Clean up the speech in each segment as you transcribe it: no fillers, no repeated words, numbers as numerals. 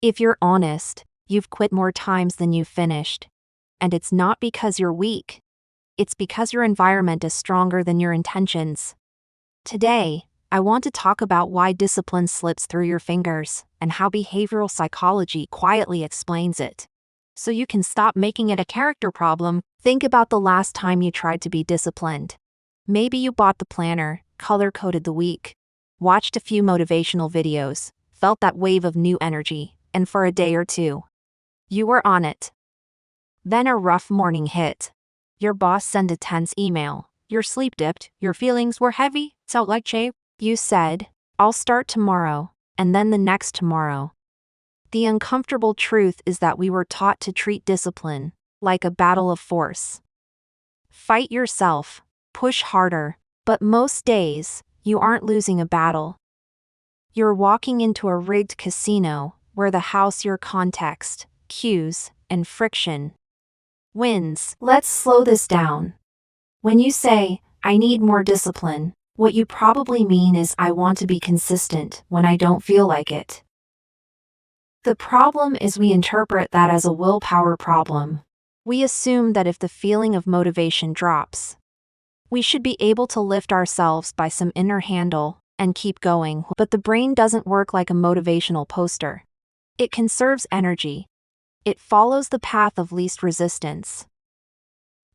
If you're honest, you've quit more times than you've finished. And it's not because you're weak. It's because your environment is stronger than your intentions. Today, I want to talk about why discipline slips through your fingers and how behavioral psychology quietly explains it. So you can stop making it a character problem. Think about the last time you tried to be disciplined. Maybe you bought the planner, color-coded the week, watched a few motivational videos, felt that wave of new energy, and for a day or two, you were on it. Then a rough morning hit. Your boss sent a tense email. Your sleep dipped, your feelings were heavy, felt like shape. You said, "I'll start tomorrow," and then the next tomorrow. The uncomfortable truth is that we were taught to treat discipline like a battle of force. Fight yourself, push harder, but most days, you aren't losing a battle. You're walking into a rigged casino where the house your context, cues, and friction wins. Let's slow this down. When you say, "I need more discipline," what you probably mean is, "I want to be consistent when I don't feel like it." The problem is we interpret that as a willpower problem. We assume that if the feeling of motivation drops, we should be able to lift ourselves by some inner handle and keep going. But the brain doesn't work like a motivational poster. It conserves energy. It follows the path of least resistance.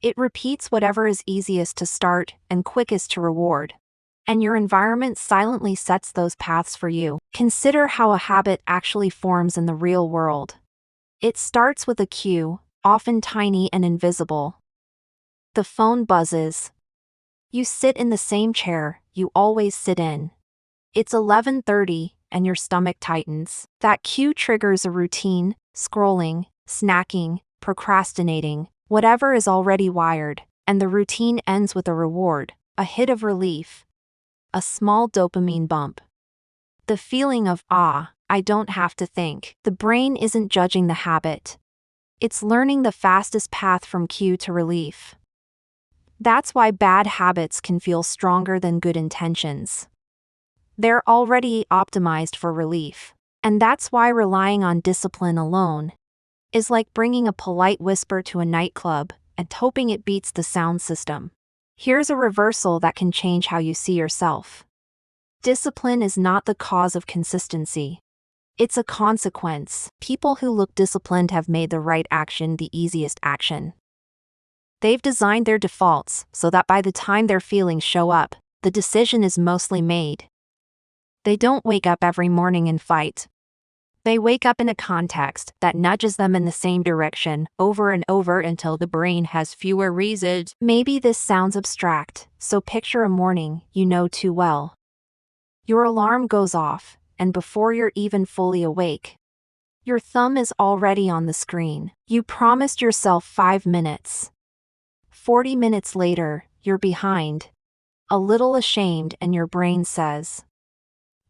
It repeats whatever is easiest to start and quickest to reward. And your environment silently sets those paths for you. Consider how a habit actually forms in the real world. It starts with a cue, often tiny and invisible. The phone buzzes. You sit in the same chair you always sit in. It's 11:30 and your stomach tightens. That cue triggers a routine: scrolling, snacking, procrastinating, whatever is already wired, and the routine ends with a reward, a hit of relief, a small dopamine bump. The feeling of, I don't have to think. The brain isn't judging the habit. It's learning the fastest path from cue to relief. That's why bad habits can feel stronger than good intentions. They're already optimized for relief. And that's why relying on discipline alone is like bringing a polite whisper to a nightclub and hoping it beats the sound system. Here's a reversal that can change how you see yourself. Discipline is not the cause of consistency. It's a consequence. People who look disciplined have made the right action the easiest action. They've designed their defaults so that by the time their feelings show up, the decision is mostly made. They don't wake up every morning and fight. They wake up in a context that nudges them in the same direction over and over until the brain has fewer reasons. Maybe this sounds abstract, so picture a morning you know too well. Your alarm goes off, and before you're even fully awake, your thumb is already on the screen. You promised yourself 5 minutes. 40 minutes later, you're behind. A little ashamed, and your brain says,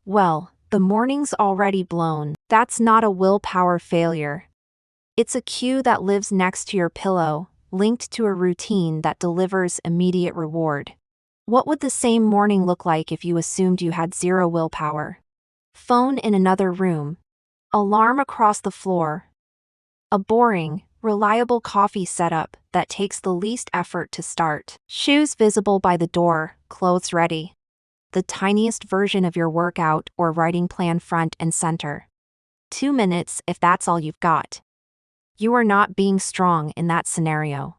"Well, the morning's already blown." That's not a willpower failure. It's a cue that lives next to your pillow, linked to a routine that delivers immediate reward. What would the same morning look like if you assumed you had zero willpower? Phone in another room. Alarm across the floor. A boring, reliable coffee setup that takes the least effort to start. Shoes visible by the door, clothes ready. The tiniest version of your workout or writing plan front and center. 2 minutes if that's all you've got. You are not being strong in that scenario.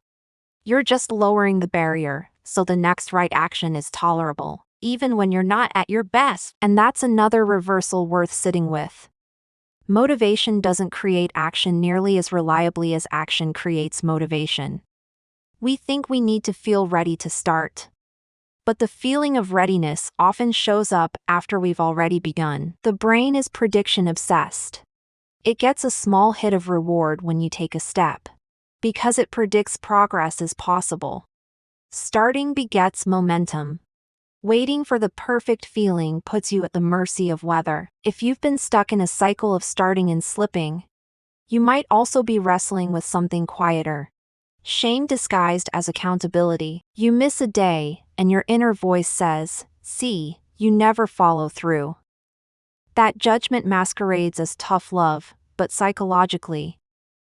You're just lowering the barrier, so the next right action is tolerable, even when you're not at your best. And that's another reversal worth sitting with. Motivation doesn't create action nearly as reliably as action creates motivation. We think we need to feel ready to start. But the feeling of readiness often shows up after we've already begun. The brain is prediction obsessed. It gets a small hit of reward when you take a step, because it predicts progress is possible. Starting begets momentum. Waiting for the perfect feeling puts you at the mercy of weather. If you've been stuck in a cycle of starting and slipping, you might also be wrestling with something quieter. Shame disguised as accountability. You miss a day, and your inner voice says, "See, you never follow through." That judgment masquerades as tough love, but psychologically.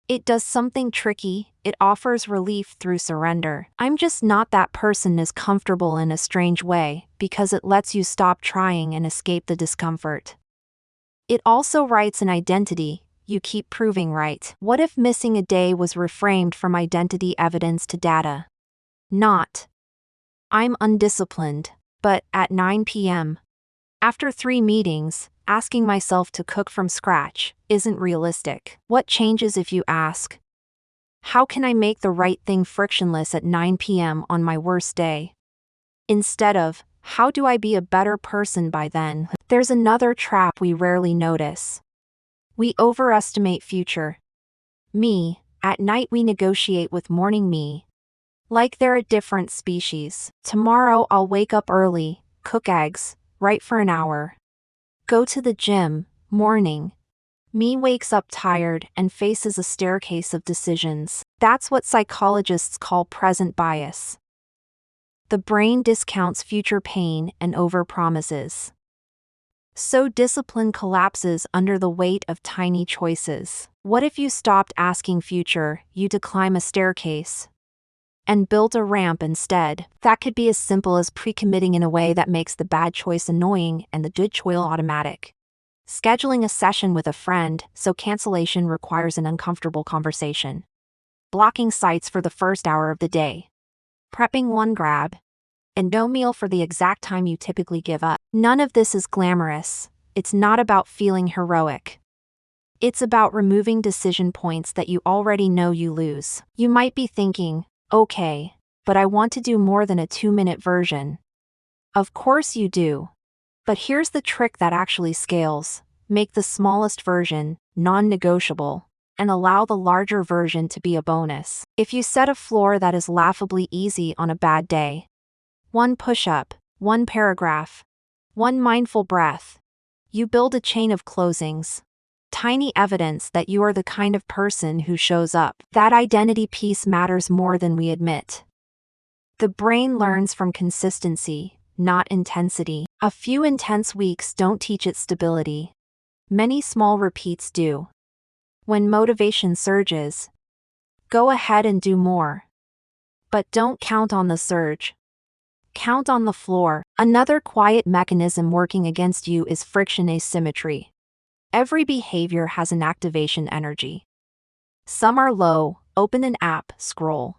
It does something tricky. It offers relief through surrender. I'm just not that person is comfortable in a strange way because it lets you stop trying and escape the discomfort. It also writes an identity. You keep proving right. What if missing a day was reframed from identity evidence to data? Not, I'm undisciplined, but at 9 p.m. After 3 meetings, asking myself to cook from scratch isn't realistic. What changes if you ask, how can I make the right thing frictionless at 9 p.m. on my worst day? Instead of, how do I be a better person by then? There's another trap we rarely notice. We overestimate future me. At night we negotiate with morning me. Like they're a different species. Tomorrow I'll wake up early, cook eggs, write for an hour. Go to the gym, morning. Me wakes up tired and faces a staircase of decisions. That's what psychologists call present bias. The brain discounts future pain and overpromises. So discipline collapses under the weight of tiny choices. What if you stopped asking future you to climb a staircase and built a ramp instead? That could be as simple as pre-committing in a way that makes the bad choice annoying and the good choice automatic. Scheduling a session with a friend so cancellation requires an uncomfortable conversation. Blocking sites for the first hour of the day. Prepping one grab and no meal for the exact time you typically give up. None of this is glamorous. It's not about feeling heroic. It's about removing decision points that you already know you lose. You might be thinking, okay, but I want to do more than a 2-minute version. Of course you do. But here's the trick that actually scales. Make the smallest version non-negotiable and allow the larger version to be a bonus. If you set a floor that is laughably easy on a bad day, 1 push-up, 1 paragraph, 1 mindful breath, you build a chain of closings. Tiny evidence that you are the kind of person who shows up. That identity piece matters more than we admit. The brain learns from consistency, not intensity. A few intense weeks don't teach it stability. Many small repeats do. When motivation surges, go ahead and do more. But don't count on the surge. Count on the floor. Another quiet mechanism working against you is friction asymmetry. Every behavior has an activation energy. Some are low, open an app, scroll.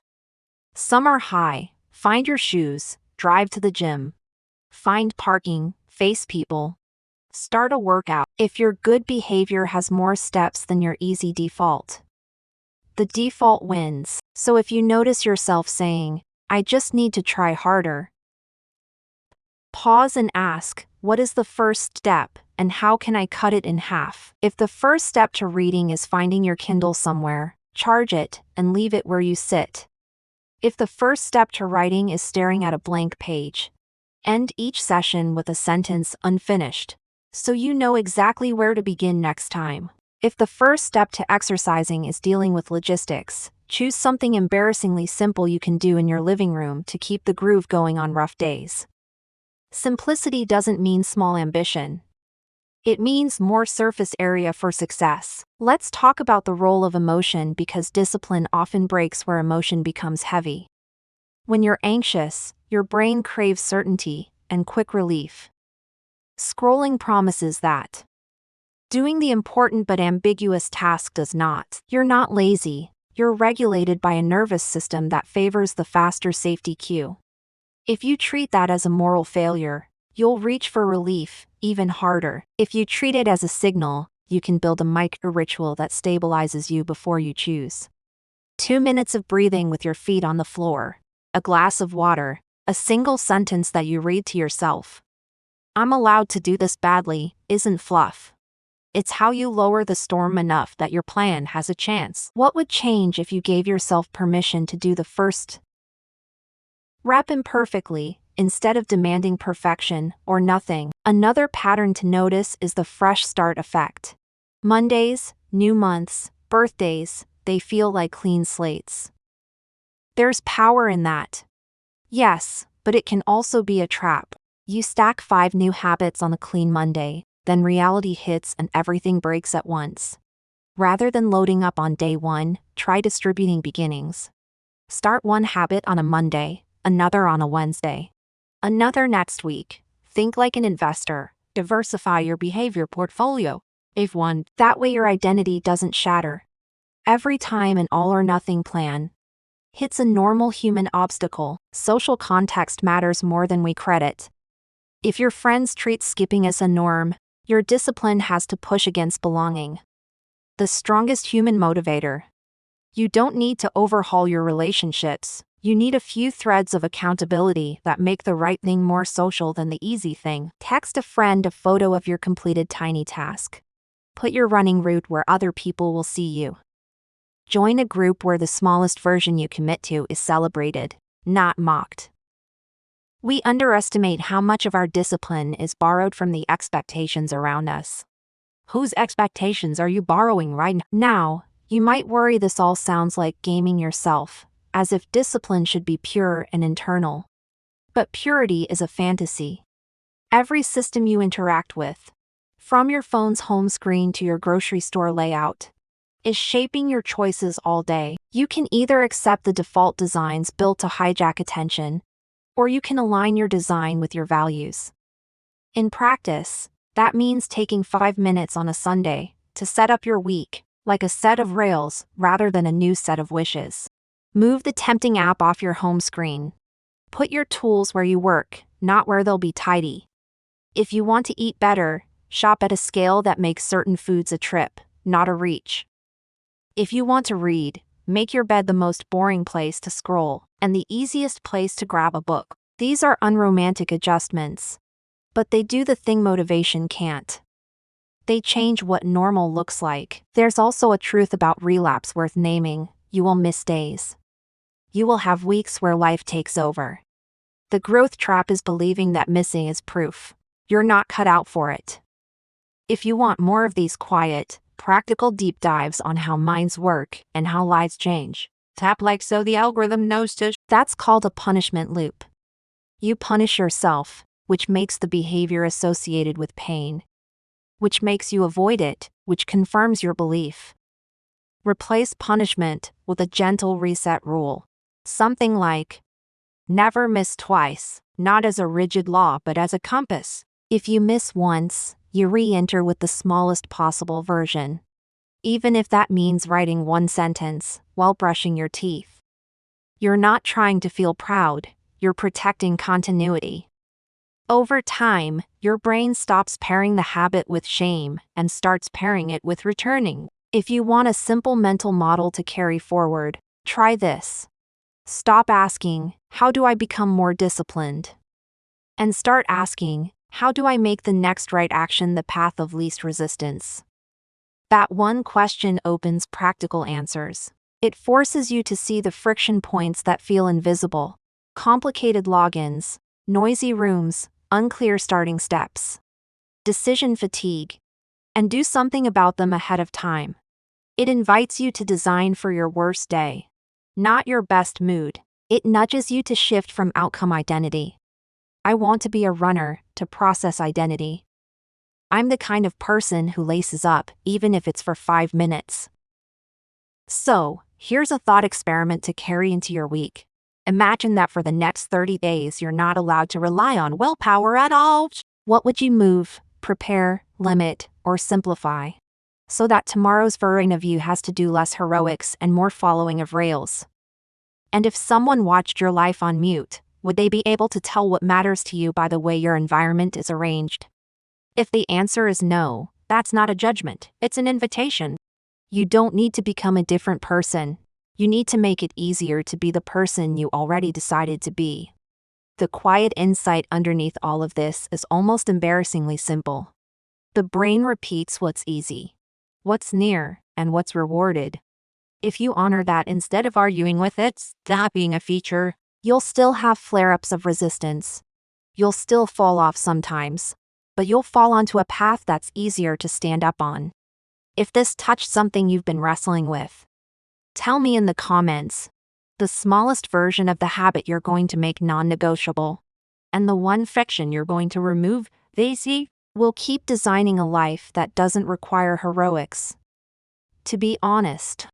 Some are high, find your shoes, drive to the gym. Find parking, face people. Start a workout. If your good behavior has more steps than your easy default, the default wins. So if you notice yourself saying, I just need to try harder, pause and ask, what is the first step, and how can I cut it in half? If the first step to reading is finding your Kindle somewhere, charge it and leave it where you sit. If the first step to writing is staring at a blank page, end each session with a sentence unfinished, so you know exactly where to begin next time. If the first step to exercising is dealing with logistics, choose something embarrassingly simple you can do in your living room to keep the groove going on rough days. Simplicity doesn't mean small ambition. It means more surface area for success. Let's talk about the role of emotion because discipline often breaks where emotion becomes heavy. When you're anxious, your brain craves certainty and quick relief. Scrolling promises that. Doing the important but ambiguous task does not. You're not lazy, you're regulated by a nervous system that favors the faster safety cue. If you treat that as a moral failure, you'll reach for relief, even harder. If you treat it as a signal, you can build a micro ritual that stabilizes you before you choose. 2 minutes of breathing with your feet on the floor, a glass of water, a single sentence that you read to yourself. I'm allowed to do this badly, isn't fluff. It's how you lower the storm enough that your plan has a chance. What would change if you gave yourself permission to do the first rep imperfectly, instead of demanding perfection or nothing? Another pattern to notice is the fresh start effect. Mondays, new months, birthdays, they feel like clean slates. There's power in that. Yes, but it can also be a trap. You stack 5 new habits on a clean Monday, then reality hits and everything breaks at once. Rather than loading up on day one, try distributing beginnings. Start one habit on a Monday, another on a Wednesday, another next week. Think like an investor. Diversify your behavior portfolio. If one, that way your identity doesn't shatter. Every time an all-or-nothing plan hits a normal human obstacle, social context matters more than we credit. If your friends treat skipping as a norm, your discipline has to push against belonging. The strongest human motivator. You don't need to overhaul your relationships. You need a few threads of accountability that make the right thing more social than the easy thing. Text a friend a photo of your completed tiny task. Put your running route where other people will see you. Join a group where the smallest version you commit to is celebrated, not mocked. We underestimate how much of our discipline is borrowed from the expectations around us. Whose expectations are you borrowing right now? You might worry this all sounds like gaming yourself, as if discipline should be pure and internal. But purity is a fantasy. Every system you interact with, from your phone's home screen to your grocery store layout, is shaping your choices all day. You can either accept the default designs built to hijack attention, or you can align your design with your values. In practice, that means taking 5 minutes on a Sunday to set up your week, like a set of rails rather than a new set of wishes. Move the tempting app off your home screen. Put your tools where you work, not where they'll be tidy. If you want to eat better, shop at a scale that makes certain foods a trip, not a reach. If you want to read, make your bed the most boring place to scroll and the easiest place to grab a book. These are unromantic adjustments, but they do the thing motivation can't. They change what normal looks like. There's also a truth about relapse worth naming. You will miss days. You will have weeks where life takes over. The growth trap is believing that missing is proof you're not cut out for it. If you want more of these quiet, practical deep dives on how minds work and how lives change, tap like so the algorithm knows to. That's called a punishment loop. You punish yourself, which makes the behavior associated with pain, which makes you avoid it, which confirms your belief. Replace punishment with a gentle reset rule. Something like, never miss twice, not as a rigid law but as a compass. If you miss once, you re-enter with the smallest possible version, even if that means writing one sentence while brushing your teeth. You're not trying to feel proud, you're protecting continuity. Over time, your brain stops pairing the habit with shame and starts pairing it with returning. If you want a simple mental model to carry forward, try this. Stop asking, how do I become more disciplined? And start asking, how do I make the next right action the path of least resistance? That one question opens practical answers. It forces you to see the friction points that feel invisible: complicated logins, noisy rooms, unclear starting steps, decision fatigue, and do something about them ahead of time. It invites you to design for your worst day, not your best mood. It nudges you to shift from outcome identity, I want to be a runner, to process identity. I'm the kind of person who laces up, even if it's for 5 minutes. So, here's a thought experiment to carry into your week. Imagine that for the next 30 days you're not allowed to rely on willpower at all. What would you move, prepare, limit, or simplify, so that tomorrow's version of you has to do less heroics and more following of rails? And if someone watched your life on mute, would they be able to tell what matters to you by the way your environment is arranged? If the answer is no, that's not a judgment, it's an invitation. You don't need to become a different person. You need to make it easier to be the person you already decided to be. The quiet insight underneath all of this is almost embarrassingly simple. The brain repeats what's easy, what's near, and what's rewarded. If you honor that instead of arguing with it, that being a feature, you'll still have flare-ups of resistance. You'll still fall off sometimes, but you'll fall onto a path that's easier to stand up on. If this touched something you've been wrestling with, tell me in the comments. The smallest version of the habit you're going to make non-negotiable, and the one friction you're going to remove, will keep designing a life that doesn't require heroics. To be honest,